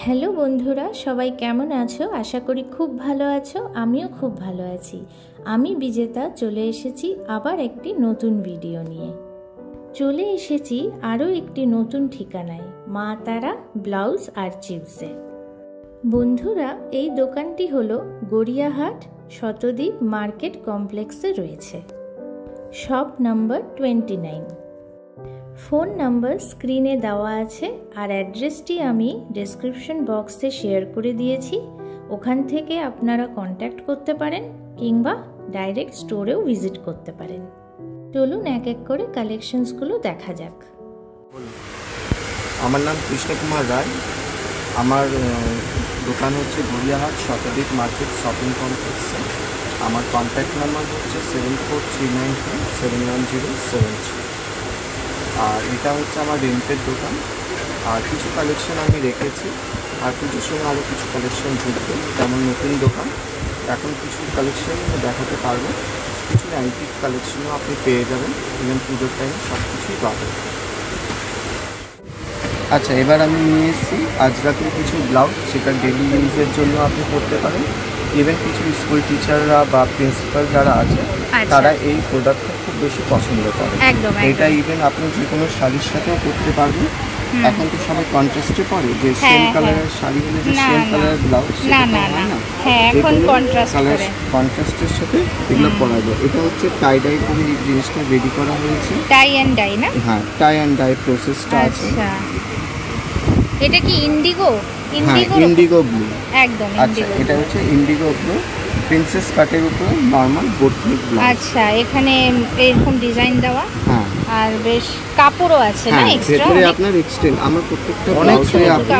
Hello বন্ধুরা, সবাই কেমন আছো? আশা করি খুব ভালো আছো। আমিও খুব ভালো আছি। আমি বিজেতা চলে এসেছি আবার একটি নতুন ভিডিও নিয়ে। চলে এসেছি আরও একটি নতুন ঠিকানায়, মা তারা ব্লাউজ আর চিপসে। বন্ধুরা, এই দোকানটি হলো গড়িয়াহাট শতদ্বীপ মার্কেট কমপ্লেক্সে রয়েছে। Shop number 29। ফোন নাম্বার স্ক্রিনে দেওয়া আছে আর অ্যাড্রেসটি আমি ডেসক্রিপশন বক্সে শেয়ার করে দিয়েছি। ওখান থেকে আপনারা কন্ট্যাক্ট করতে পারেন কিংবা ডাইরেক্ট স্টোরেও ভিজিট করতে পারেন। চলুন এক এক করে কালেকশনসগুলো দেখা যাক। আমার নাম কৃষ্ণ কুমার রায়। আমার দোকান হচ্ছে গড়িয়াহাট শতদ্বীপ মার্কেট শপিং কমপ্লেক্সে। আমার কন্ট্যাক্ট নাম্বার হচ্ছে 7439371073। আর এটা হচ্ছে আমার রেন্টের দোকান। আর কিছু কালেকশন আমি রেখেছি, আর পুজোর সময় আরও কিছু কালেকশন ঢুকবে। তেমন নতুন দোকান, এখন কিছু কালেকশন দেখাতে পারবো। কিছু অ্যান্টিক কালেকশনও আপনি পেয়ে যাবেন, ইভেন পুজোর টাইমে সব কিছুই পাবেন। আচ্ছা, এবার আমি নিয়ে এসেছি আজরাকের কিছু ব্লাউজ, সেটা ডেলি ইউজের জন্য আপনি পরতে পারেন। ইভেন কিছু স্কুল টিচাররা বা প্রিন্সিপাল যারা আছে তারা এই প্রোডাক্টটা খুব বেশি পছন্দ করে। এটা ইভেন আপনি যে কোনো শাড়ির সাথেও পরতে পারবেন। এখন তো সবাই কন্ট্রাস্টে পরে, যে সেম কালারের শাড়ি হলে যে সেম কালারের ব্লাউজ না না না, হ্যাঁ এখন কন্ট্রাস্টের সাথে এগুলো পরা যায়। এটা হচ্ছে টাই ডাই করে এই জিনিসটা রেডি করা হয়েছে। টাই অ্যান্ড ডাই না? হ্যাঁ, টাই অ্যান্ড ডাই প্রসেসটা আছে। এটা কি ইন্ডিগো? ইন্ডিগো ব্লু একদম। আচ্ছা, এটা হচ্ছে ইন্ডিগো ব্লু প্রিন্সেস কাটের উপরে নরমাল বোটনিক ব্লাউজ। আচ্ছা, এখানে এরকম ডিজাইন দেওয়া। হ্যাঁ, আর বেশ কাপড়ও আছে না এক্সট্রা? ভিতরে আপনার এক্সটেন্ড, আমার প্রত্যেকটা ব্লাউজে আপনি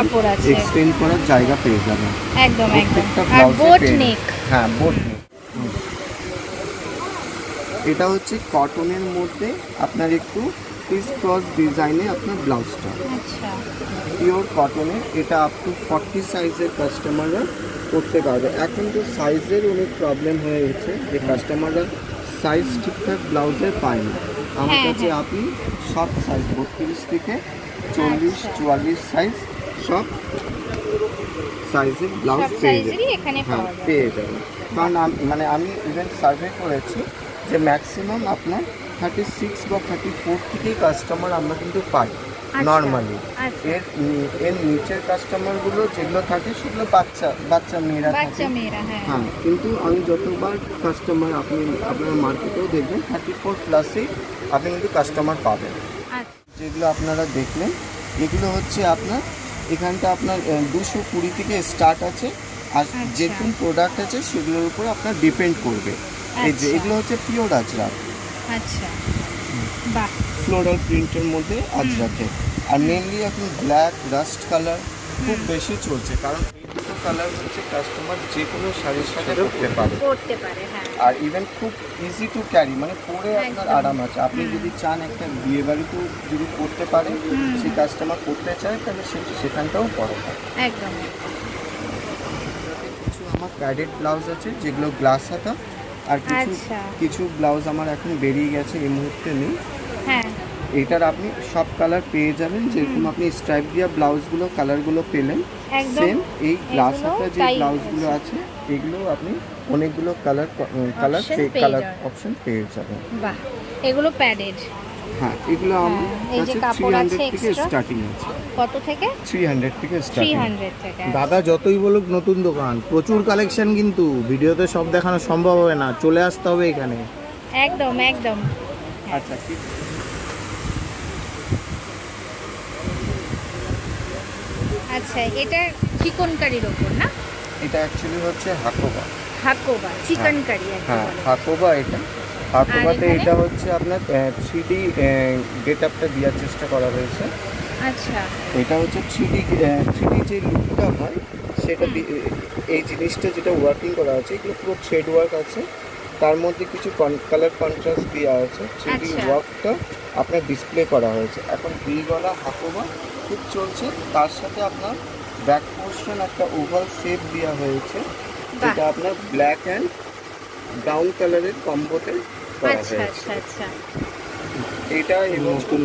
এক্সটেন্ড করার জায়গা পেয়ে যাবেন। একদম একদম। আর বোটনিক? হ্যাঁ, বোটনিক। এটা হচ্ছে কটনের মধ্যে আপনার একটু ক্রিস ক্রস ডিজাইনে আপনার ব্লাউজটা। আচ্ছা, পিওর কটনের। এটা আপ টু 40 সাইজের কাস্টমাররা করতে পারবে। এখন তো সাইজের অনেক প্রবলেম হয়ে গেছে, যে কাস্টমাররা সাইজ ঠিকঠাক ব্লাউজের পায় না। আমার কাছে আপনি সব সাইজ 32 থেকে 40, 44 সাইজ সব সাইজের ব্লাউজ পেয়ে যাবেন। হ্যাঁ, পেয়ে যাবেন। কারণ আমি ইভেন সার্ভে করেছি যে ম্যাক্সিমাম আপনার 36 বা 34 থেকেই কাস্টমার আমরা কিন্তু পাই নর্মালি। এর নিচের কাস্টমারগুলো যেগুলো থাকে সেগুলো বাচ্চা মেয়েরা থাকে। হ্যাঁ, কিন্তু আমি যতবার কাস্টমার আপনার মার্কেটেও দেখবেন 34 প্লাসেই আপনি কিন্তু কাস্টমার পাবেন। যেগুলো আপনারা দেখলেন এগুলো হচ্ছে আপনার এখানটা আপনার 220 থেকে স্টার্ট আছে। আর যেরকম প্রোডাক্ট আছে সেগুলোর উপর আপনার ডিপেন্ড করবে। এই যে এগুলো হচ্ছে পিওর আজরাক। আচ্ছা, বাহ, ফ্লোরাল প্রিন্টের মধ্যে আজরাকে। আর মেনলি এখন ব্ল্যাক, রাস্ট কালার খুব বেশি চলছে, কারণ এই দুটো কালার হচ্ছে কাস্টমার যে কোনো শাড়ির সাথে পরতে পারে। আর ইভেন খুব ইজি টু ক্যারি, মানে পরে আপনার আরাম আছে। আপনি যদি চান একটা বিয়ে বাড়িতেও যদি পরতে পারেন, সেই কাস্টমার পরতে চায় তাহলে সেখানটাও পরা হয় একদম। কিছু আমার প্যাডেড ব্লাউজ আছে যেগুলো গ্লাস হাতা। আর কিছু ব্লাউজ আমার এখন বেরিয়ে গেছে, এই মুহূর্তে নেই। হ্যাঁ, এটার আপনি সব কালার পেয়ে যাবেন। যেরকম আপনি স্ট্রাইপ দিয়া ব্লাউজগুলো কালারগুলো পেলেন, সেম এই গ্লাস হাতা যে ব্লাউজগুলো আছে এগুলো আপনি অনেকগুলো কালার অপশন পেয়ে যাবেন। বাহ, এগুলো প্যাডেড? হ্যাঁ, এগুলো আমার কাছে 300 থেকে স্টার্টিং আছে। কত থেকে? 300 থেকে স্টার্টিং। 300 থেকে। দাদা যতই বলুক নতুন দোকান, প্রচুর কালেকশন, কিন্তু ভিডিওতে সব দেখানো সম্ভব হবে না, চলে আসতে হবে এখানে। একদম একদম। আচ্ছা, ঠিক। আচ্ছা, এটা চিকনকারির ওপর না? এটা অ্যাকচুয়ালি হচ্ছে হাকোবা চিকেন কারি। হ্যাঁ, হাকোবা। হাকোবাতে এটা হচ্ছে আপনার 3D গেটআপটা দেওয়ার চেষ্টা করা হয়েছে। আচ্ছা, এটা হচ্ছে 3D যে লুকটা হয় সেটা এই জিনিসটা যেটা ওয়ার্কিং করা আছে, এগুলো পুরো থ্রেড ওয়ার্ক আছে, তার মধ্যে কিছু কালার কন্ট্রাস্ট দেওয়া আছে। 3D ওয়ার্কটা আপনার ডিসপ্লে করা হয়েছে। এখন ভিগলা হাকোবা খুব চলছে, তার সাথে আপনার ব্যাক পোর্শন একটা ওভাল শেপ দেওয়া হয়েছে, যেটা আপনার ব্ল্যাক অ্যান্ড ব্রাউন কালারের কম্বোতে করা হয়েছে। আচ্ছা। এটা নতুন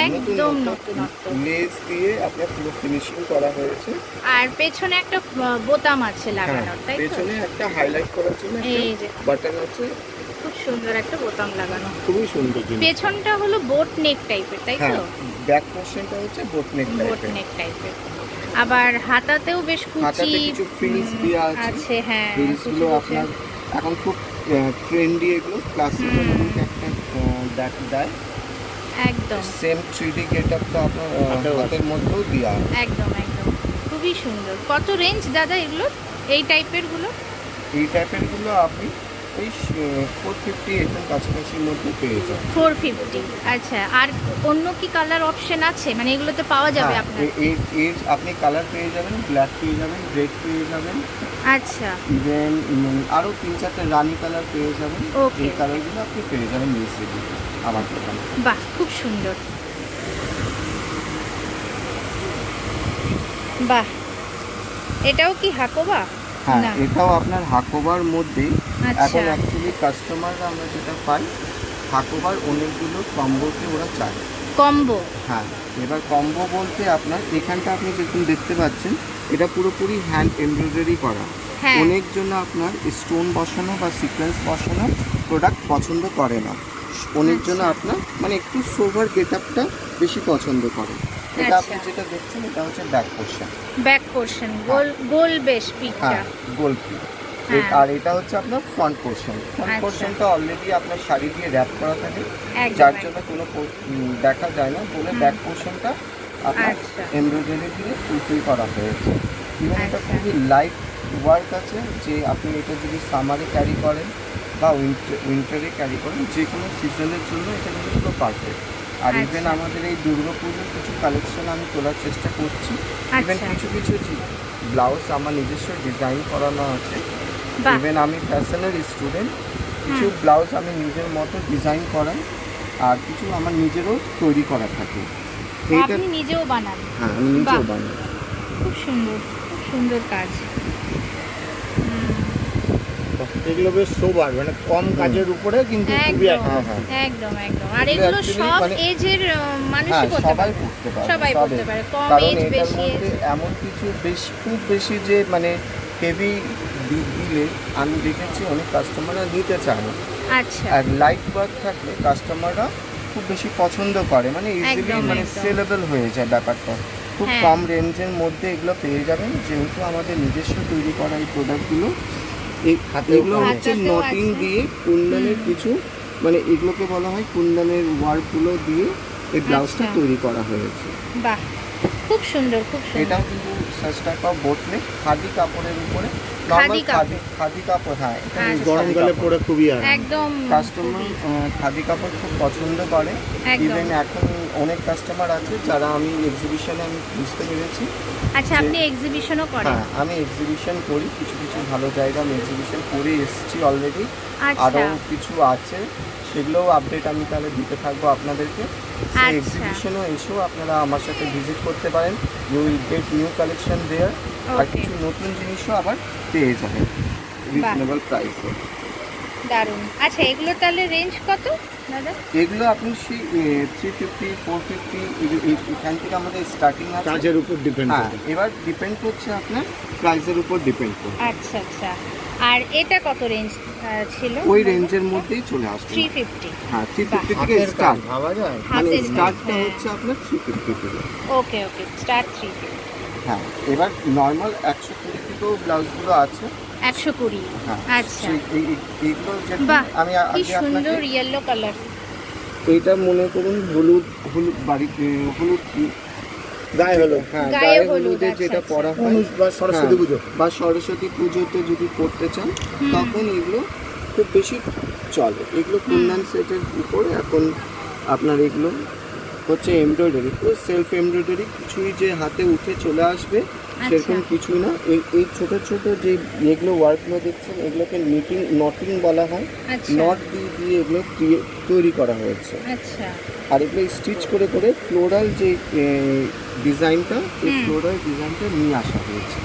একদম নতুনত্ব। লেস দিয়ে আপনার পুরো ফিনিশিং করা হয়েছে। আর পেছনে একটা বোতাম আছে হ্যাঁ, লাগানোর, তাই তো? পেছনে একটা হাইলাইট করার জন্য এই যে বাটন আছে, খুব সুন্দর একটা বোতাম লাগানো। খুবই সুন্দর জিনিস। পেছনটা হলো বোট নেক টাইপের, তাই হ্যাঁ তো? ব্যাক পোর্শনটা হচ্ছে বোট নেক বোট টাইপের। নেক টাইপের। আবার হাতাতেও বেশ হাতাতে কুচি কিছু ফ্রিলস দেওয়া আছে। আছে, হ্যাঁ ফ্রিলস কুচি গুলো কুচি। আপনার এখন খুব ট্রেন্ডি, এগুলো ক্লাসিক্যাল লুক একটা দেয়। একদম সেম 3D গেটআপটা আপনার হাতের মধ্যেও দেওয়া আছে। একদম একদম খুবই সুন্দর। কত রেঞ্জ দাদা এগুলো, এই টাইপের গুলো? এই টাইপের গুলো আপনি ওই 450 এরকম কাছাকাছির মধ্যে পেয়ে যাবেন। 450। আচ্ছা, আর অন্য কি কালার অপশন আছে, মানে এগুলোতে পাওয়া যাবে হ্যাঁ, আপনার? এর আপনি কালার পেয়ে যাবেন, ব্ল্যাক পেয়ে যাবেন, রেড পেয়ে যাবেন, আচ্ছা ইভেন আরও 3-4টে রানি কালার পেয়ে যাবেন। Okay. এই কালারগুলো আপনি পেয়ে যাবেন ইজিলি আমার দোকানে। বাহ, খুব সুন্দর। বাহ, এটাও কি হাকোবা? হ্যাঁ, না। এটাও আপনার হাকোবার মধ্যেই। আচ্ছা। এখন অ্যাকচুয়ালি কাস্টমাররা আমরা যেটা পাই, হাকোবার অনেকগুলো কম্বোতে ওরা চায়। কম্বো? হ্যাঁ, এবার কম্বো বলতে আপনার এখানটা আপনি যেরকম দেখতে পাচ্ছেন, এটা পুরোপুরি হ্যান্ড এমব্রয়ডারি করা। হ্যাঁ। অনেক জন্য আপনার স্টোন বসানো বা সিকোয়েন্স বসানো প্রোডাক্ট পছন্দ করে না। অনেক জন্য আচ্ছা। আপনার মানে একটু সোভার গেটআপটা বেশি পছন্দ করে। এটা আপনি আচ্ছা। যেটা দেখছেন, এটা হচ্ছে ব্যাক পোর্শন। ব্যাক পোর্শন গোল গোল বেশ পিকটা। হ্যাঁ, গোল পিস। হ্যাঁ। আর এটা হচ্ছে আপনার ফ্রন্ট পোর্শন। ফ্রন্ট আচ্ছা। পোর্শনটা অলরেডি আপনার শাড়ি দিয়ে র্যাপ করা থাকে, একদম, যার একদম। জন্য কোনো দেখা যায় না বলে ব্যাক পোর্শনটা আপনার আচ্ছা। এমব্রয়ডারি দিয়ে ফুলফিল করা হয়েছে। এবং এটা আচ্ছা। খুবই লাইট ওয়ার্ক আছে, যে আপনি এটা যদি সামারে ক্যারি করেন বা উইন্টারে ক্যারি করেন, যে কোনো সিজনের জন্য এটা কিন্তু পুরো পারফেক্ট। আর আচ্ছা। ইভেন আমাদের এই দুর্গাপুজোর কিছু কালেকশন আমি তোলার চেষ্টা করছি। ইভেন আচ্ছা। কিছু কিছু ব্লাউজ আমার নিজস্ব ডিজাইন করানো আছে। বাহ। ইভেন আমি ফ্যাশনের স্টুডেন্ট, কিছু ব্লাউজ আমি নিজের মতো ডিজাইন করাই, আর কিছু আমার নিজেরও তৈরি করা থাকে। এইটা আপনি নিজেও বানান? হ্যাঁ, আমি নিজেও বাহ। বানাই। খুব সুন্দর, খুব সুন্দর কাজ। এগুলো বেশ সোবার, মানে কম কাজের উপরে কিন্তু খুবই একদম হ্যাঁ। একদম একদম। আর এগুলো এগুলো actually সব মানে- এজের মানুষই হ্যাঁ, করতে সবাই পারে? পড়তে পারে, সবাই সবে। পড়তে পারে, কম কারণ এজ এটার বেশি মধ্যে এজ? এমন কিছু খুব বেশি যে মানে হেভি দিলে আমি দেখেছি অনেক কাস্টমাররা নিতে চায় না। আচ্ছা। আর লাইট ওয়ার্ক থাকলে কাস্টমাররা খুব বেশি পছন্দ করে, মানে ইজিলি একদম, মানে একদম। সেলেবল হয়ে যায় ব্যাপারটা। খুব হ্যাঁ। কম রেঞ্জের মধ্যে এগুলো পেয়ে যাবেন, যেহেতু আমাদের নিজস্ব তৈরি করা এই প্রোডাক্টগুলো। এগুলো হচ্ছে হাতেও নটিং আছে। দিয়ে কুন্দনের কিছু, মানে এগুলোকে বলা হয় কুন্দনের ওয়ার্কগুলো দিয়ে এই ব্লাউজটা আচ্ছা। তৈরি করা হয়েছে। বাহ, খুব সুন্দর, খুব সুন্দর। এটাও কিন্তু সাজ টাইপ অফ বোটনেক, খাদি কাপড়ের উপরে, খাদি নরমাল কাপড়। খাদি কাপড়। হ্যাঁ, এটা আচ্ছা। গরমকালে পরে খুবই আরাম। একদম কাস্টমার খুবই। খাদি কাপড় খুব পছন্দ করে। একদম। ইভেন এখন অনেক কাস্টমার আছে যারা আমি এক্সিবিশনে আমি বুঝতে পেরেছি। আচ্ছা, আপনি এক্সিবিশনও করেন? হ্যাঁ, আমি এক্সিবিশন করি, কিছু কিছু ভালো জায়গা আমি এক্সিবিশন করে এসেছি অলরেডি। আচ্ছা। আরও কিছু আছে, সেগুলোও আপডেট আমি তাহলে দিতে থাকবো আপনাদেরকে। সেই আচ্ছা। এক্সিবিশনও এসেও আপনারা আমার সাথে ভিজিট করতে পারেন। You will get new collection there. আর Okay. কিছু নতুন জিনিসও আবার পেয়ে যাবেন রিজনেবল প্রাইসে। দারুণ। আচ্ছা, এগুলো তাহলে রেঞ্জ কত দাদা? এগুলো আপনি সেই 350, 450 এখান থেকে আমাদের স্টার্টিং আছে। কাজের উপর ডিপেন্ড হ্যাঁ, করে। এবার ডিপেন্ড করছে আপনার প্রাইসের উপর ডিপেন্ড করে। আচ্ছা আচ্ছা। আর এটা কত রেঞ্জ ছিল? ওই রেঞ্জের মধ্যেই চলে আসবে। 350। হ্যাঁ, 350 থেকে হাতের কাজ স্টার্ট। ভাবা যায়। মানে হাতের কাজ, স্টার্টটা হ্যাঁ। হচ্ছে আপনার 350 থেকে। ওকে ওকে, স্টার্ট 350। হ্যাঁ, এবার নর্মাল 120 থেকেও ব্লাউজগুলো আছে। 120? হ্যাঁ, আচ্ছা। এইগুলো যেরকম বাহ, আমি কি আগে আপনাকে সুন্দর ইয়েলো কালার। এইটা মনে করুন হলুদ বাড়িতে হলুদ গায়ে হলো হ্যাঁ, গায়ে গায়ে হলুদ, হলুদে আচ্ছা, যেটা আচ্ছা। পরা হয় বা সরস্বতী হ্যাঁ, পুজো। বা সরস্বতী পুজোতে যদি পড়তে চান তখন এগুলো খুব বেশি চলে। এগুলো কুন্দন সেটের উপরে এখন আপনার এগুলো হচ্ছে এমব্রয়ডারি, পুরো সেলফ এমব্রয়ডারি, কিছুই যে হাতে উঠে চলে আসবে সেরকম কিছুই না। এই ছোট ছোট যে এগুলো ওয়ার্কগুলো দেখছেন, এগুলোকে নটিং বলা হয়। আচ্ছা নট দিয়ে এগুলো তৈরি করা হয়েছে। আচ্ছা। আর এগুলো স্টিচ করে করে ফ্লোরাল যে ডিজাইনটা, এই ফ্লোরাল ডিজাইনটা নিয়ে আসা হয়েছে।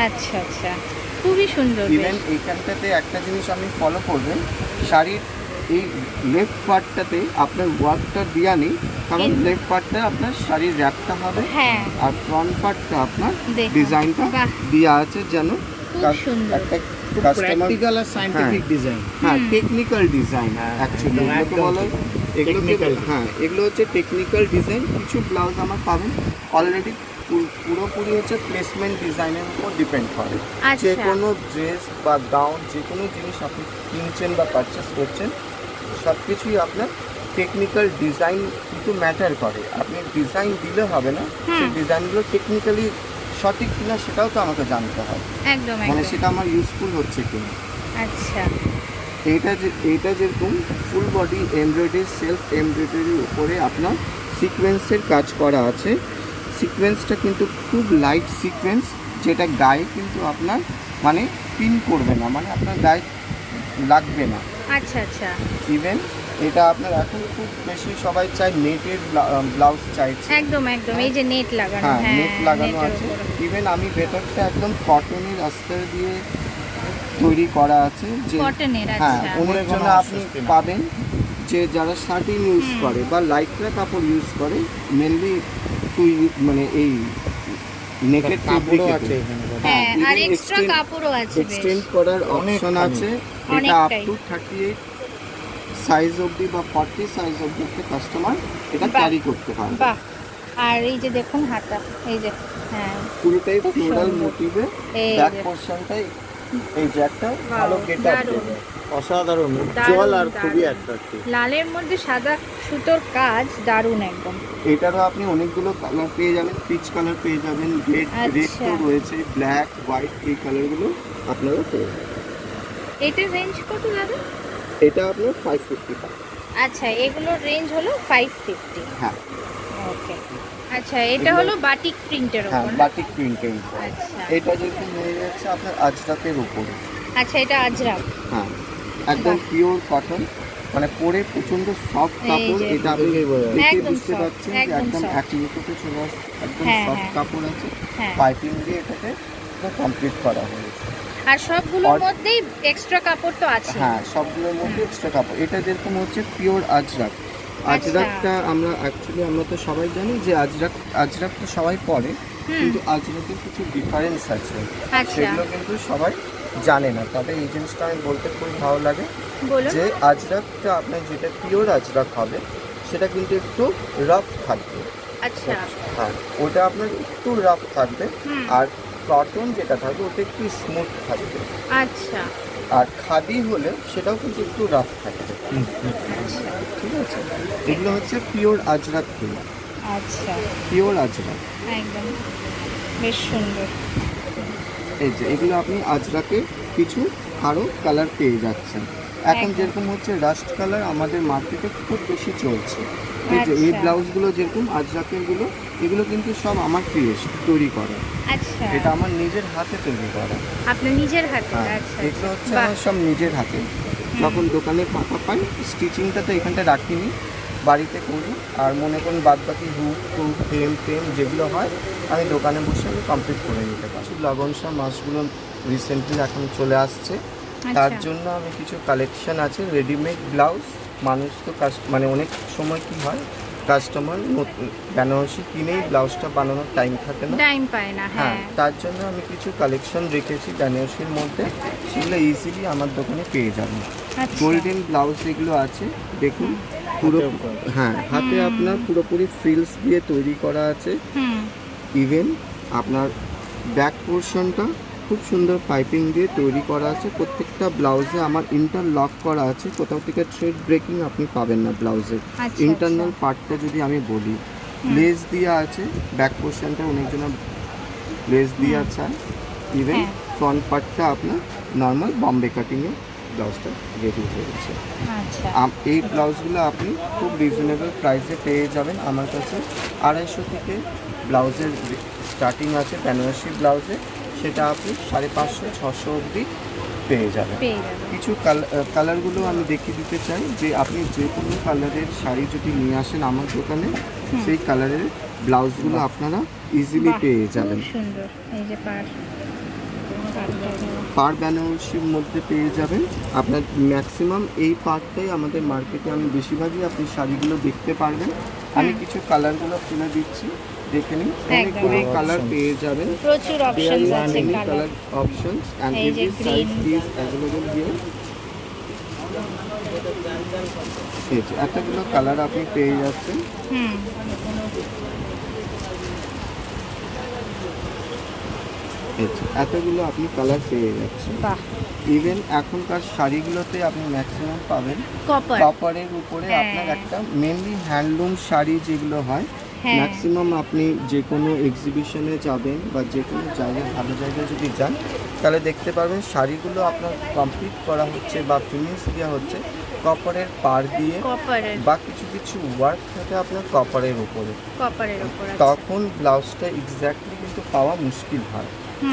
আচ্ছা আচ্ছা, খুবই সুন্দর। ইভেন এইখানটাতে একটা জিনিস আপনি ফলো করবেন, শাড়ির এই লেফট পার্টটাতে আপনার ওয়ার্কটা দেওয়া নেই, কারণ লেফট পার্টটা আপনার শাড়ির র্যাপটা হবে, হ্যাঁ, আর ফ্রন্ট পার্টটা আপনার দেখুন। ডিজাইনটা বাহ, দেওয়া আছে যেন খুব সুন্দর। একটা কাস্টমার প্র্যাকটিক্যাল আর সায়েন্টিফিক ডিজাইন। হ্যাঁ টেকনিক্যাল ডিজাইন অ্যাকচুয়ালি এগুলোকে বলা হয়। এগুলোকে হ্যাঁ এগুলো হচ্ছে টেকনিক্যাল ডিজাইন। কিছু ব্লাউজ আমার পাবেন অলরেডি পুরোপুরি হচ্ছে প্লেসমেন্ট ডিজাইনের উপর ডিপেন্ড করে। আচ্ছা। যে কোনো ড্রেস বা গাউন যে কোনো জিনিস আপনি কিনছেন বা পারচেস করছেন সব কিছুই আপনার টেকনিক্যাল ডিজাইন কিন্তু ম্যাটার করে। আপনি ডিজাইন দিলে হবে না, সেই ডিজাইনগুলো টেকনিক্যালি সঠিক কিনা সেটাও তো আমাকে জানতে হয়, একদম মানে একদম। সেটা আমার ইউজফুল হচ্ছে কিনা। আচ্ছা, এইটা যেরকম ফুল বডি এমব্রয়ডারি, সেলফ এমব্রয়ডারির উপরে আপনার সিকোয়েন্সের কাজ করা আছে। সিকোয়েন্সটা কিন্তু খুব লাইট সিকোয়েন্স, যেটা গায়ে কিন্তু আপনার মানে পিন করবে না, মানে আপনার গায়ে লাগবে না। আচ্ছা আচ্ছা, ইভেন এটা আপনার এখন খুব বেশি সবাই চায় নেটের ব্লাউজ চাইছে। একদম একদম। এই যে নেট লাগানো, হ্যাঁ হ্যাঁ নেট লাগানো নেটের আছে। উপরে। ইভেন আমি ভেতরটা একদম কটনের আস্তর দিয়ে তৈরি করা আছে, যে কটনের, হ্যাঁ আচ্ছা। ওনার জন্য আপনি পাবেন যে যারা শার্টিং ইউজ করে বা লাইকরা কাপড় ইউজ করে, মেনলি মানে এই নেকের কাপড়ও ফেব্রিক আছে এখানে। হ্যাঁ, even আর এক্সট্রা কাপড়ও আছে বেশ। এক্সটেন্ড করার অপশন অনেকখানি। আছে। এটা আপ অনেকটাই। টু 38 সাইজ অবধি বা 40 সাইজ অবধি কাস্টমার এটা বাহ। ক্যারি করতে পারে। বাহ, আর এই যে দেখুন হাতা, এই যে হ্যাঁ, পুরোটাই খুব ফ্লোরাল সুন্দর। মোটিভে, এই ব্যাক যে। পোরশনটাই এই যে একটা ভালো গেট আপ দারুণ। দেবে। অসাধারণ দারুণ, উজ্জ্বল আর খুবই দারুণ। অ্যাট্রাক্টিভ। লালের মধ্যে সাদা সুতোর কাজ, দারুণ একদম। এটারও আপনি অনেকগুলো কালার পেয়ে যাবেন, পিচ কালার পেয়ে যাবেন, রেড আচ্ছা। তো রয়েছে, ব্ল্যাক হোয়াইট, এই কালারগুলো আপনারা পেয়ে যাবেন। এটার রেঞ্জ কত দাদা? এটা আপনার 555। আচ্ছা, এগুলোর রেঞ্জ হলো 550। হ্যাঁ ওকে, আচ্ছা, এটা হলো বাটিক প্রিন্টের হ্যাঁ উপর না? বাটিক প্রিন্টের। আচ্ছা এটা যেরকম হয়ে যাচ্ছে আপনার আজরাকের উপরে। আচ্ছা, এটা আজরাক। হ্যাঁ একদম বাহ। পিওর কটন, মানে পরে প্রচন্ড সফট এই কাপড়। যে। এটা আপনি দেখেই বোঝা যাচ্ছে। দেখে একদম বুঝতে soft, পারছেন যে একদম একদম soft। এক মিনিটে চলে আসছে, একদম হ্যাঁ, সফট হ্যাঁ। কাপড় আছে। হ্যাঁ, পাইপিং দিয়ে এটাকে কমপ্লিট করা হয়েছে। আর সবগুলোর আর- মধ্যেই এক্সট্রা কাপড় তো আছে। হ্যাঁ সবগুলোর মধ্যে এক্সট্রা কাপড়। এটা যেরকম হচ্ছে পিওর আজরাক। আজরাকটা আমরা তো সবাই জানি যে আজরাক তো সবাই পরে, কিন্তু আজরাকের কিছু ডিফারেন্স আছে, আচ্ছা, সেগুলো কিন্তু সবাই জানে না। তবে এই জিনিসটা আমি বলতে খুবই ভালো লাগে বলুন। যে আজরাকটা আপনার যেটা পিওর আজরাক হবে সেটা কিন্তু একটু রাফ থাকবে। আচ্ছা, হ্যাঁ ওটা আপনার একটু রাফ থাকবে, হুম, আর কটন যেটা থাকবে ওটা একটু স্মুথ থাকবে, আচ্ছা আর খাদি হলে সেটাও কিন্তু একটু রাফ থাকবে। আচ্ছা ঠিক আছে, এগুলো হচ্ছে পিওর আজরাক ফুল, আচ্ছা, পিওর আজরাক। একদম বেশ সুন্দর। এই যে এগুলো আপনি আজরাকে কিছু আরও কালার পেয়ে যাচ্ছেন। এখন একদম। যেরকম হচ্ছে রাস্ট কালার আমাদের মার্কেটে খুব বেশি চলছে। এই যে এই আচ্ছা। ব্লাউজগুলো যেরকম আজরাকেরগুলো, এগুলো কিন্তু সব আমার ক্রিয়েশন তৈরি করা। আচ্ছা, এটা আমার নিজের হাতে তৈরি করা। আপনার নিজের হাতে? হ্যাঁ আচ্ছা, এগুলো হচ্ছে বাহ। আমার সব নিজের হাতে। যখন দোকানে ফাঁকা পাই, স্টিচিংটা তো এখানটা রাখিনি, বাড়িতে করি। আর মনে করুন বাদ বাকি হুক টুক ফ্রেম যেগুলো হয় আমি দোকানে বসে আমি কমপ্লিট করে নিতে পারি। লগনসা মাছগুলো রিসেন্টলি এখন চলে আসছে, তার আচ্ছা, জন্য আমি কিছু কালেকশন আছে রেডিমেড ব্লাউজ। মানুষ তো মানে অনেক সময় কি হয়, কাস্টমার বেনারসি কিনেই ব্লাউজটা বানানোর টাইম থাকে না। টাইম পায় না, হ্যাঁ হ্যাঁ। তার জন্য আমি কিছু কালেকশন রেখেছি বেনারসির মধ্যে, সেগুলো ইজিলি আমার দোকানে পেয়ে যাবেন। আচ্ছা, গোল্ডেন ব্লাউজ এগুলো আছে দেখুন, পুরো হ্যাঁ হাতে আপনার পুরোপুরি ফ্রিলস দিয়ে তৈরি করা আছে। হুম, ইভেন আপনার ব্যাক পোর্শনটা খুব সুন্দর পাইপিং দিয়ে তৈরি করা আছে। প্রত্যেকটা ব্লাউজে আমার ইন্টারলক করা আছে, কোথাও থেকে থ্রেড ব্রেকিং আপনি পাবেন না ব্লাউজের। আচ্ছা, ইন্টারনাল পার্টটা যদি আমি বলি, লেস দেওয়া আছে, ব্যাক পোর্শনটা অনেকজন লেস দেওয়া চায়। ইভেন হ্যাঁ। ফ্রন্ট পার্টটা আপনার নর্মাল বম্বে কাটিংয়ে ব্লাউজটা রেডি হয়েছে। আচ্ছা, এই ব্লাউজগুলো আপনি খুব রিজনেবল প্রাইসে পেয়ে যাবেন আমার কাছে। 250 থেকে ব্লাউজের স্টার্টিং আছে বেনারসি ব্লাউজে, সেটা আপনি 550-600 অবধি পেয়ে যাবেন। পেয়ে যাবেন। কিছু কালারগুলো আমি দেখিয়ে দিতে চাই যে আপনি যে কোনো কালারের শাড়ি যদি নিয়ে আসেন আমার দোকানে, সেই কালারের ব্লাউজগুলো আপনারা ইজিলি বাহ, পেয়ে খুব যাবেন। সুন্দর। এই যে পার, পার বেনারসির মধ্যে পেয়ে যাবেন আপনার ম্যাক্সিমাম এই পার্টটাই আমাদের মার্কেটে আমি বেশিরভাগই আপনি শাড়িগুলো দেখতে পারবেন। আমি কিছু কালারগুলো তুলে দিচ্ছি, দেখে নিন। অনেকগুলো কালার পেয়ে যাবেন, প্রচুর অপশনস আছে কালার অপশনস এন্ড এই যে সাইজ ইজ अवेलेबल হিয়ার। এই যে এতগুলো কালার আপনি পেয়ে যাচ্ছেন। এতগুলো আপনি কালার পেয়ে যাচ্ছেন। ইভেন এখনকার শাড়িগুলোতে আপনি ম্যাক্সিমাম পাবেন কপারের উপরে আপনার একটা মেনলি হ্যান্ডলুম শাড়ি যেগুলো হয়, ম্যাক্সিমাম আপনি যে কোনো এক্সিবিশনে যাবেন বা যে কোনো জায়গায় ভালো জায়গায় যদি যান তাহলে দেখতে পারবেন শাড়িগুলো আপনার কমপ্লিট করা হচ্ছে বা ফিনিশ দেওয়া হচ্ছে কপারের পার দিয়ে, বা কিছু কিছু ওয়ার্ক থাকে আপনার কপারের উপরে। তখন ব্লাউজটা এক্স্যাক্টলি কিন্তু পাওয়া মুশকিল হয়,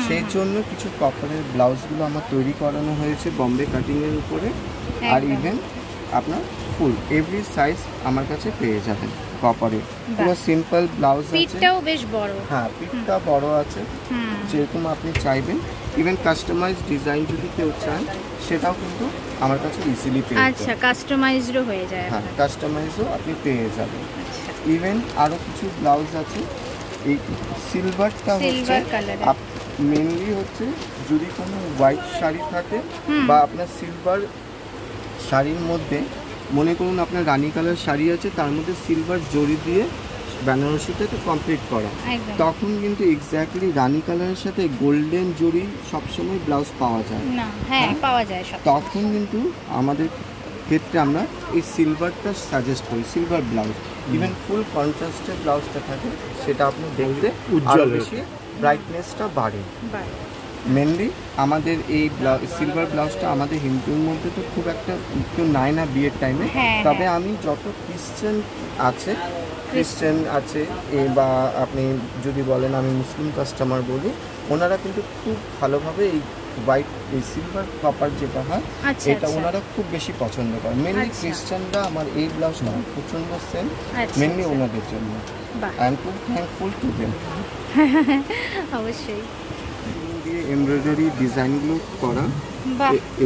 সেই জন্য কিছু কপারের ব্লাউজগুলো আমার তৈরি করানো হয়েছে বম্বে কাটিংয়ের উপরে। আর ইভেন আপনার ফুল এভরি সাইজ আমার কাছে পেয়ে যাবেন কপারে। পুরো সিম্পল ব্লাউজ আছে, পিঠটাও বেশ বড়। হ্যাঁ, পিঠটা বড় আছে, যেরকম আপনি চাইবেন। ইভেন কাস্টমাইজ ডিজাইন যদি কেউ চান সেটাও কিন্তু আমার কাছে ইজিলি পেয়ে যাবেন। আচ্ছা, কাস্টমাইজডও হয়ে যায়। হ্যাঁ, কাস্টমাইজও আপনি পেয়ে যাবেন। ইভেন আরও কিছু ব্লাউজ আছে। এই সিলভারটা হচ্ছে মেনলি হচ্ছে যদি কোনো হোয়াইট শাড়ি থাকে বা আপনার সিলভার শাড়ির মধ্যে মনে করুন আপনার রানী কালার শাড়ি আছে, তার মধ্যে সিলভার জড়ি দিয়ে বেনারসিটাকে কমপ্লিট করা, তখন কিন্তু এক্স্যাক্টলি রানী কালারের সাথে গোল্ডেন জড়ি সবসময় ব্লাউজ পাওয়া যায় না। হ্যাঁ, পাওয়া যায়। তখন কিন্তু আমাদের ক্ষেত্রে আমরা এই সিলভারটা সাজেস্ট করি, সিলভার ব্লাউজ। ইভেন ফুল কন্ট্রাস্টের ব্লাউজটা থাকে, সেটা আপনি দেখলে উজ্জ্বল বেশি ব্রাইটনেসটা বাড়ে। মেনলি আমাদের এই সিলভার ব্লাউজটা আমাদের হিন্দুর মধ্যে তো খুব একটা কেউ নেয় না বিয়ের টাইমে, তবে আমি যত ক্রিশ্চান আছে বা আপনি যদি বলেন আমি মুসলিম কাস্টমার বলি, ওনারা কিন্তু খুব ভালোভাবে এই হোয়াইট এই সিলভার কপার যেটা হয় এটা ওনারা খুব বেশি পছন্দ করে। মেনলি ক্রিশ্চানরা আমার এই ব্লাউজটা প্রচণ্ড সেল, মেনলি ওনাদের জন্য। আই এম খুব থ্যাঙ্কফুল টু দেম। অবশ্যই এমব্রয়ডারি ডিজাইনগুলো করা,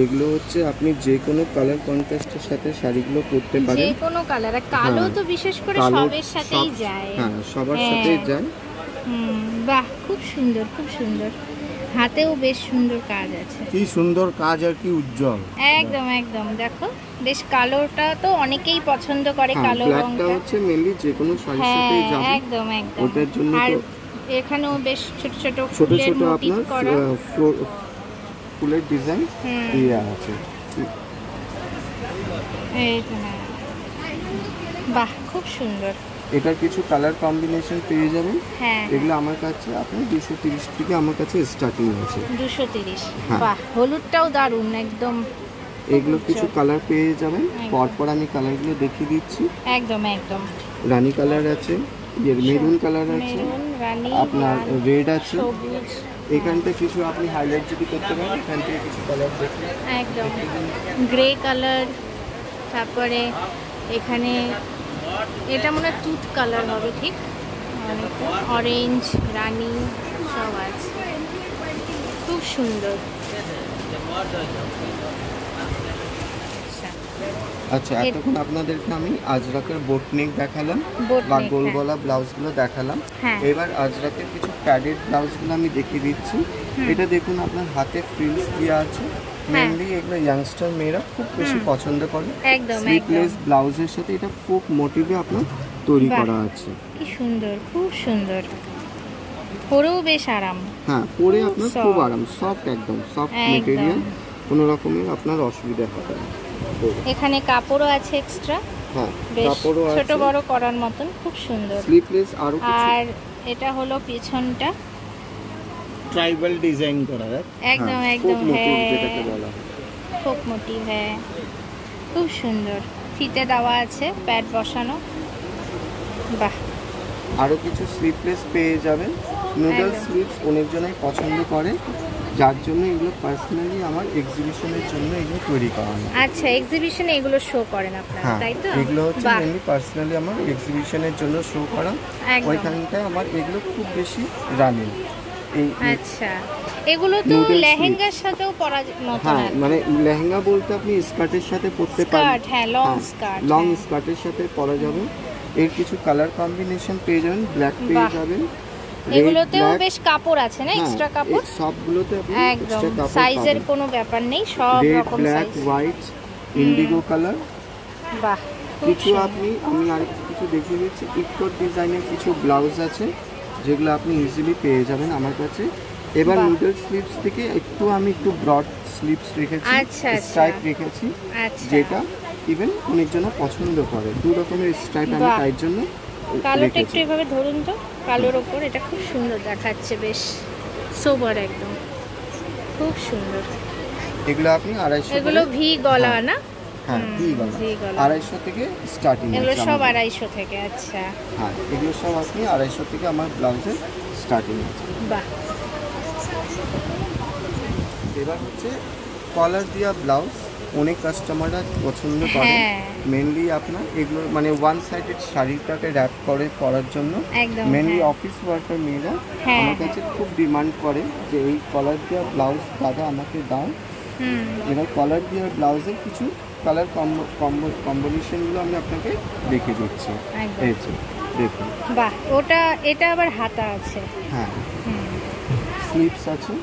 এগুলো হচ্ছে আপনি যে কোনো কালার কন্ট্রাস্টের সাথে শাড়িগুলো পরতে পারেন। যে কোনো কালার, কালো তো বিশেষ করে সবের সাথেই যায়। হ্যাঁ, সবার সাথেই যায়। বাহ, খুব সুন্দর, খুব সুন্দর। হাতেও বেশ সুন্দর কাজ আছে। কি সুন্দর কাজ আর কি উজ্জ্বল। একদম একদম, দেখো বেশ কালোটা তো অনেকেই পছন্দ করে, কালো রংটা হচ্ছে মেনলি যে কোনো শাড়ির সাথেই যাবে। একদম একদম। ওটার জন্য আর এখানেও বেশ ছোট ছোট আপনার ফুলের ডিজাইন দেয়া আছে। বাহ, খুব সুন্দর। এটার কিছু কালার কম্বিনেশন পেয়ে যাবেন। এগুলো আমার কাছে আপনার 230 থেকে আমার কাছে স্টার্টিং আছে। 230। বাহ, হলুদটাও দারুণ একদম। এগুলো কিছু কালার পেয়ে যাবেন, পরপর আমি কালারগুলো দেখিয়ে দিচ্ছি। একদম একদম। রানী কালার আছে, মেরুন কালার আছে, আপনার রেড আছে। এখানটা কিছু আপনি হাইলাইট যদি করতে পারেন, এখান থেকে কিছু কালার দেখুন। একদম গ্রে কালার, তারপরে এখানে এটা মনে হয় তুত কালার হবে, ঠিক অরেঞ্জ, রানী সব আছে, খুব সুন্দর। আচ্ছা, এতক্ষণ আপনাদেরকে আমি আজরাকের বোটনেক দেখালাম বা গোল গলা ব্লাউজগুলো দেখালাম। এবার আজরাকের কিছু প্যাডেড ব্লাউজগুলো আমি দেখিয়ে দিচ্ছি। এটা দেখুন আপনার হাতে ফ্রিলস দেওয়া আছে। মেনলি এগুলো ইয়াংস্টার মেয়েরা খুব বেশি পছন্দ করে। স্লিভলেস ব্লাউজের সাথে এটা ফোক মোটিভে আপনার তৈরি করা আছে। কি সুন্দর, খুব সুন্দর। পরেও বেশ আরাম। হ্যাঁ, পরে আপনার খুব আরাম, সফট, একদম সফট মেটেরিয়াল, কোনো রকমের আপনার অসুবিধা হবে না। এখানে কাপড়ও আছে এক্সট্রা। হ্যাঁ, কাপড়ও আছে, ছোট বড় করার মতন, খুব সুন্দর। স্লিভলেস আরো কিছু। আর এটা হলো পিছনটা ট্রাইবাল ডিজাইন করা। একদম একদম, যেটাকে বলা হয় ফোক মোটিভ। হ্যাঁ, খুব সুন্দর। ফিতে দেওয়া আছে, প্যাড বসানো। বাহ, আরো কিছু স্লিভলেস পেয়ে যাবেন। নুডল স্লিভস অনেকজনই পছন্দ করে, যার জন্য এগুলো পার্সোনালি আমার এক্সিবিশনের জন্য এগুলো তৈরি করা হয়। আচ্ছা, এক্সিবিশনে এগুলো শো করেন আপনারা, তাই তো? এগুলো হচ্ছে মেনলি পার্সোনালি আমার এক্সিবিশনের জন্য শো করা। ওইখানটায় আমার এগুলো খুব বেশি রানিং। আচ্ছা, এগুলো তো Noodle লেহেঙ্গার সাথেও পরা মতো হ্যাঁ না। মানে লেহেঙ্গা বলতে আপনি স্কার্টের সাথে পরতে পারেন। স্কার্ট, হ্যাঁ লং স্কার্ট। লং স্কার্টের সাথে পরা যাবে। এর কিছু কালার কম্বিনেশন পেয়ে যাবেন, ব্ল্যাক পেয়ে বাহ। যাবেন, এগুলোতেও বেশ কাপড় আছে না, এক্সট্রা কাপড়? সবগুলোতে আপনি একদম extra কাপড় সাইজের পাবেন। কোনো ব্যাপার নেই, সব রেড, রকম black, size. White, Indigo colour. বাহ, খুব কিছু সুন্দর। আমি আরেকটু কিছু দেখিয়ে দিচ্ছি। ইকোর ডিজাইনের কিছু ব্লাউজ আছে যেগুলো আপনি ইজিলি পেয়ে যাবেন আমার কাছে। এবার বাহ। মিডল স্লিভস থেকে একটু ব্রড স্লিভস রেখেছি, আচ্ছা, আচ্ছা। স্ট্রাইপ রেখেছি, আচ্ছা, যেটা ইভেন অনেকজন পছন্দ করে। দু রকমের স্ট্রাইপ আমি বাহ। তাই জন্য কালোটা একটু রেখেছি। এভাবে ধরুন তো, কালোর ওপর এটা খুব সুন্দর দেখাচ্ছে, বেশ সোবার একদম, খুব সুন্দর। এগুলো আপনি 250 এগুলো ভি গলা না? হ্যাঁ ভি গলা, ভি গলা। 250 থেকে স্টার্টিং। এগুলো সব 250 থেকে? আচ্ছা, হ্যাঁ এগুলো সব আপনি 250 থেকে আমার ব্লাউজের স্টার্টিং আছে। বাহ। এবার হচ্ছে কলার দেওয়া ব্লাউজ, অনেক কাস্টমাররা পছন্দ করে। হ্যাঁ। মেনলি আপনার এগুলো মানে ওয়ান সাইডেড শাড়িটাকে র্যাপ করে পরার জন্য একদম, মেনলি হ্যাঁ। অফিস ওয়ার্কার মেয়েরা হ্যাঁ, আমার কাছে খুব ডিমান্ড করে যে এই কলার দেওয়া ব্লাউজ দাদা আমাকে দাও। হুম, এবার কলার দেওয়া ব্লাউজের কিছু কালার কম্বিনেশনগুলো আমি আপনাকে দেখিয়ে দিচ্ছি। একদম। এই যে দেখুন, বাহ, এটা আবার হাতা আছে। হ্যাঁ হুম, স্লিপস আছে,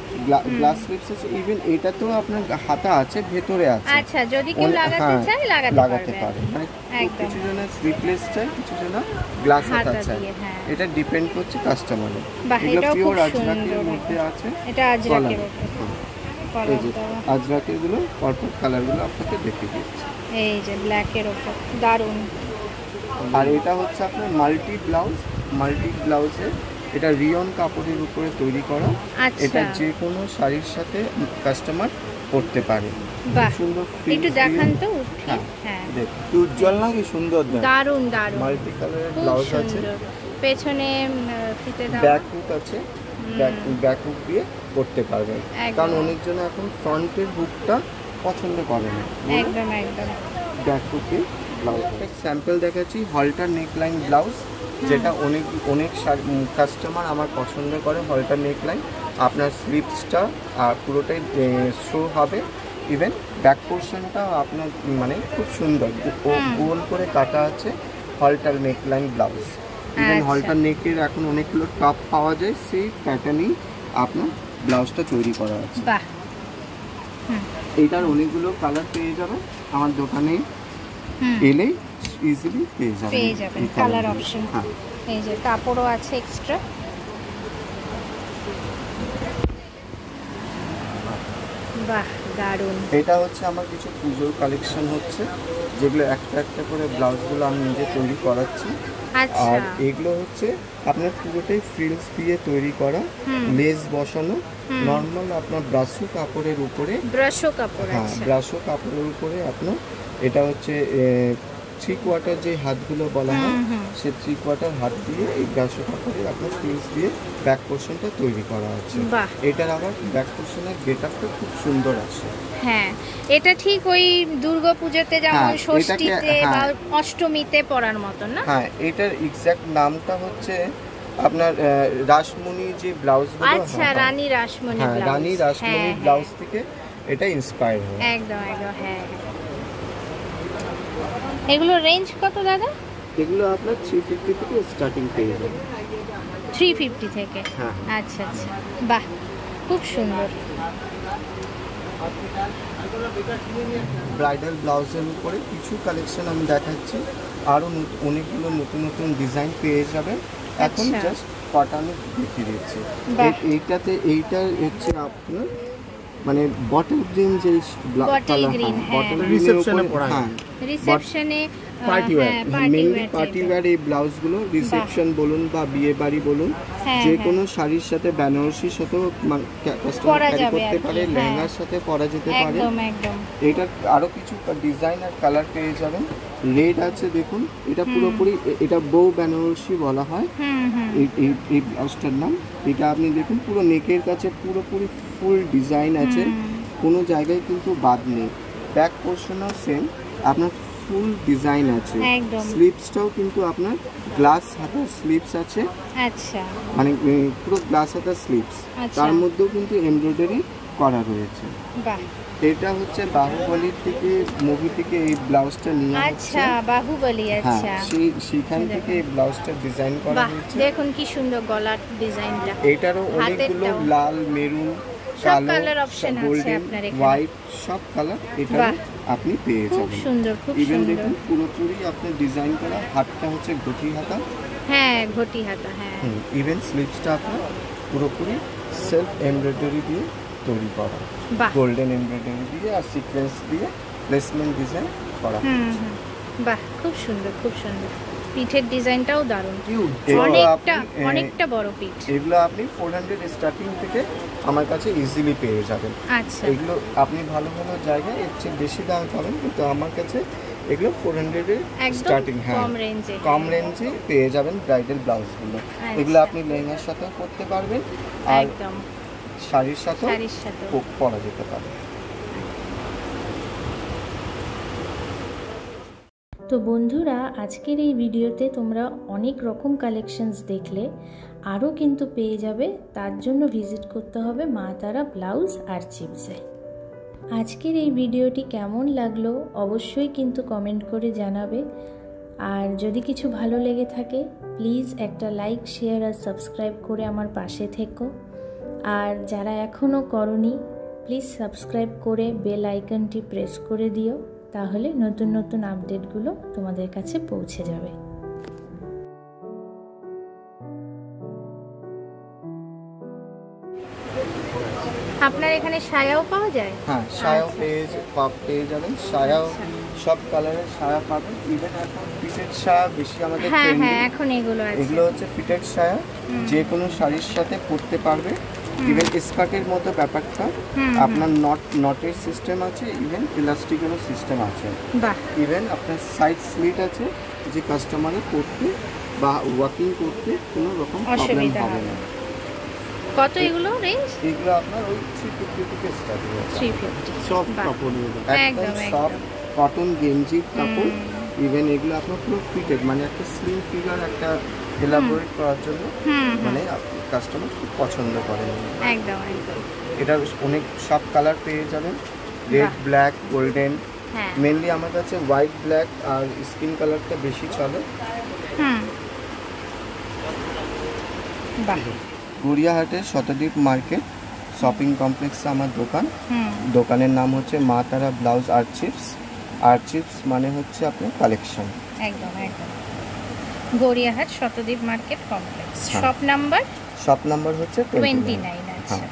গ্লাস স্লিপস আছে, ইভেন এটাতেও আপনার হাতা আছে, ভেতরে আছে। আচ্ছা, যদি কেউ লাগাতে চায় লাগাতে পারে। মানে একদম। কিছু জনের স্লিপলেস চাই, কিছু জনের গ্লাস হাতা হাতা চাই। দিয়ে, হ্যাঁ। এটা ডিপেন্ড করছে কাস্টমারের। বাহ, এগুলো এটাও খুব পিওর সুন্দর। আজরাকের মধ্যে আছে। এটা আজরাকের কলার। ওপর এই যে কলারটা। আজরাকের গুলো পরপর কালারগুলো আপনাকে দেখিয়ে দিচ্ছি। এই যে ব্ল্যাকের ওপর দারুণ। আর এটা হচ্ছে আপনার মাল্টি ব্লাউজে এটা রিয়ন কাপড়ের উপরে তৈরি করা। আচ্ছা। এটা যে কোনো শাড়ির সাথে কাস্টমার পরতে পারে। বাহ, সুন্দর একটু দেখান তো উঠে। হ্যাঁ। হ্যাঁ, দেখুন কি উজ্জ্বল না, কি সুন্দর দেখ। দারুণ দারুণ, মাল্টি কালারের খুব ব্লাউজ আছে, সুন্দর। পেছনে ফিতে দেওয়া। ব্যাক হুক আছে, ব্যাক হুক দিয়ে করতে পারবেন। একদম। কারণ অনেকজন এখন ফ্রন্টের হুকটা পছন্দ করে না, একদম একদম। Back হুকে blouse. স্যাম্পল দেখাচ্ছি হলটার নেকলাইন ব্লাউজ, যেটা অনেক কাস্টমার আমার পছন্দ করে। হলটার নেকলাইন আপনার স্লিপসটা আর পুরোটাই শো হবে, ইভেন ব্যাক পোর্শনটা আপনার মানে খুব সুন্দর গোল করে কাটা আছে। হলটার নেকলাইন ব্লাউজ, ইভেন আচ্ছা। হলটার নেকের এখন অনেকগুলো টপ পাওয়া যায়, সেই প্যাটার্নেই আপনার ব্লাউজটা তৈরি করা আছে। বাহ, এইটার অনেকগুলো কালার পেয়ে যাবেন আমার দোকানে এলেই ইজিলি পেয়ে যাবেন কালার অপশন। হ্যাঁ, এই যে কাপড়ও আছে এক্সট্রা। বাহ, দারুণ। এটা হচ্ছে আমার কিছু পুজোর কালেকশন হচ্ছে, যেগুলো একটা করে ব্লাউজগুলো আমি নিজে তৈরি করাচ্ছি। আচ্ছা, আর এগুলো হচ্ছে আপনার পুরোটাই ফ্রিলস দিয়ে তৈরি করা, লেস বসানো, নর্মাল আপনার ব্রাশো কাপড়ের উপরে। ব্রাশো কাপড় হ্যাঁ, আছে। ব্রাশো কাপড়ের উপরে আপনার এটা হচ্ছে 3/4 যে হাতগুলো বলা হয়, সে 3/4 হাত দিয়ে এই ব্রাশো কাপড়ে আপনার ফ্রিলস দিয়ে ব্যাক পোর্শনটা তৈরি করা আছে। বাহ, এটার আবার ব্যাক পোর্শনের গেটআপটা খুব সুন্দর আসে। হ্যাঁ, এটা ঠিক ওই দুর্গাপূজাতে যেমন হ্যাঁ, ষষ্ঠীতে এটাকে, বা হ্যাঁ। অষ্টমীতে পরার মতন না? হ্যাঁ, এটার এক্সাক্ট নামটা হচ্ছে আপনার রাসমণি যে ব্লাউজগুলো। আচ্ছা, রানী রাসমণি হ্যাঁ, ব্লাউজ। রানী রাসমণি হ্যাঁ, ব্লাউজ থেকে এটা ইন্সপায়ার হয়। একদম একদম, হ্যাঁ। এগুলো রেঞ্জ কত দাদা? এগুলো আপনার 350 থেকে স্টার্টিং পেয়ে যাবেন। 350 থেকে? হ্যাঁ। আচ্ছা আচ্ছা, বাহ, খুব সুন্দর। ব্রাইডাল ব্লাউজের উপরে কিছু কালেকশন আমি দেখাচ্ছি, আরও অনেকগুলো নতুন ডিজাইন পেয়ে যাবেন। এখন আচ্ছা। জাস্ট কটানো দেখিয়ে দিচ্ছি। বাহ। এইটা হচ্ছে আপনার মানে বটল গ্রিন যে Bottle green, হ্যাঁ। বটল Reception-এ পরা হয়। হ্যাঁ, রিসেপশনে party wear, mainly party wear এই ব্লাউজগুলো রিসেপশন বলুন বা বিয়ে বাড়ি বলুন, হ্যাঁ, যে হ্যাঁ। কোনো শাড়ির সাথে বেনারসির সাথেও কাস্টমার পরা ক্যারি যাবে করতে আর কি, পারে, হ্যাঁ। লেহেঙ্গার সাথে পরা যেতে পারে। একদম একদম। এটার আরো কিছু ডিজাইন আর কালার পেয়ে যাবেন। রেড আছে দেখুন, এটা পুরোপুরি এটা বউ বেনারসি বলা হয়। এই ব্লাউজটার নাম। এটা আপনি দেখুন পুরো নেকের কাছে পুরোপুরি ফুল ডিজাইন আছে, কোনো জায়গায় কিন্তু বাদ নেই। ব্যাক পোর্শনও সেম, আপনার ফুল ডিজাইন আছে। একদম। স্লিপসটাও কিন্তু আপনার গ্লাস হাতার স্লিপস আছে, আচ্ছা মানে পুরো গ্লাস হাতার স্লিপস, আচ্ছা। তার মধ্যেও কিন্তু এমব্রয়ডারি করা রয়েছে। বাহ, এটা হচ্ছে বাহুবলীর থেকে মুভি থেকে এই ব্লাউজটা নিয়ে আচ্ছা বাহুবলী, হ্যাঁ আচ্ছা সেখান থেকে এই ব্লাউজটা ডিজাইন করা বাহ, হয়েছে। দেখুন কি সুন্দর গলার ডিজাইনটা। এটারও অনেকগুলো হাতেরটাও। লাল, মেরুন, সব কালো, কালার অপশন আছে গোল্ডেন, আপনার এখানে। হোয়াইট, সব কালার এটা বাহ। আপনি পেয়ে খুব যাবেন। সুন্দর, খুব ইভেন সুন্দর। দেখুন পুরোপুরি আপনার ডিজাইন করা, হাতটা হচ্ছে ঘটি হাতা, হ্যাঁ ঘটি হাতা, হ্যাঁ ইভেন স্লিভসটা আপনার পুরোপুরি সেলফ এমব্রয়ডারি দিয়ে তৈরি করা, বাহ। গোল্ডেন এমব্রয়ডারি দিয়ে আর সিকোয়েন্স দিয়ে প্লেসমেন্ট ডিজাইন করা হয়েছে। বাহ, খুব সুন্দর, খুব সুন্দর। পিঠের ডিজাইনটাও দারুণ, এগুলো অনেকটা আপনি, অনেকটা বড় পিঠ। এগুলো আপনি 400 স্টার্টিং থেকে আমার কাছে ইজিলি পেয়ে যাবেন। আচ্ছা এগুলো আপনি ভালো ভালো জায়গায় এর চেয়ে বেশি দাম পাবেন, কিন্তু আমার কাছে এগুলো 400 এর একদম স্টার্টিং, হ্যাঁ কম রেঞ্জে, কম রেঞ্জে পেয়ে যাবেন ব্রাইডাল ব্লাউজগুলো। এগুলো আপনি লেহেঙ্গার সাথেও পরতে পারবেন আর একদম শাড়ির সাথেও শাড়ির সাথে। পরা যেতে পারে। তো বন্ধুরা, আজকের এই ভিডিওতে তোমরা অনেক রকম কালেকশনস দেখলে, আরও কিন্তু পেয়ে যাবে। তার জন্য ভিজিট করতে হবে মা তারা ব্লাউজ আর চিপসে। আজকের এই ভিডিওটি কেমন লাগলো অবশ্যই কিন্তু কমেন্ট করে জানাবে। আর যদি কিছু ভালো লেগে থাকে প্লিজ একটা লাইক, শেয়ার আর সাবস্ক্রাইব করে আমার পাশে থেকো। আর যারা এখনও করনি প্লিজ সাবস্ক্রাইব করে বেল আইকনটি প্রেস করে দিও, তাহলে নতুন নতুন আপডেটগুলো তোমাদের কাছে পৌঁছে যাবে। আপনার এখানে সায়াও পাওয়া যায়? হ্যাঁ সায়াও পেয়ে যাবেন, সায়াও সব কালারের সায়া পাবেন। ইভেন এখন ফিটেড সায়া বেশি আমাদের হ্যাঁ trending। হ্যাঁ এখন এগুলো আছে। এগুলো হচ্ছে ফিটেড সায়া, যে কোনো শাড়ির সাথে পরতে পারবে। ইভেন স্কার্টের মতো ব্যাপারটা, আপনার নটের সিস্টেম আছে, ইভেন ইলাস্টিকেরও সিস্টেম আছে। বাহ, ইভেন আপনার সাইড স্লিট আছে, যে কাস্টমারের পরতে বা ওয়াকিং করতে কোনো রকম প্রবলেম অসুবিধা হবে হবে না। কত এগুলো রেঞ্জ? এগুলো আপনার ওই 350 থেকে স্টার্ট হয়েছে। 350। সফট বাহ। কাপড়, একদম, একদম সফট কটন গেঞ্জির কাপড়। হুম। ইভেন এগুলো আপনার পুরো ফিটেড, মানে একটা স্লিম ফিগার একটা এলাবোরেট করার জন্য মানে কাস্টমার খুব পছন্দ করেন। একদম একদম। এটা অনেক সব কালার পেয়ে যাবেন, রেড, বাহ। Black, golden. হ্যাঁ মেনলি আমার কাছে হোয়াইট, ব্ল্যাক আর স্কিন কালারটা বেশি চলে। বাহ, গড়িয়াহাটের শতদ্বীপ মার্কেট শপিং কমপ্লেক্সে আমার দোকান। দোকানের নাম হচ্ছে মা তারা ব্লাউজ আর চিপস। আর চিপস মানে হচ্ছে আপনার কালেকশন। একদম একদম। গড়িয়াহাট শতদ্বীপ মার্কেট কমপ্লেক্স, হ্যাঁ। শপ নাম্বার শপ নাম্বার হচ্ছে 29। 29। আচ্ছা হ্যাঁ।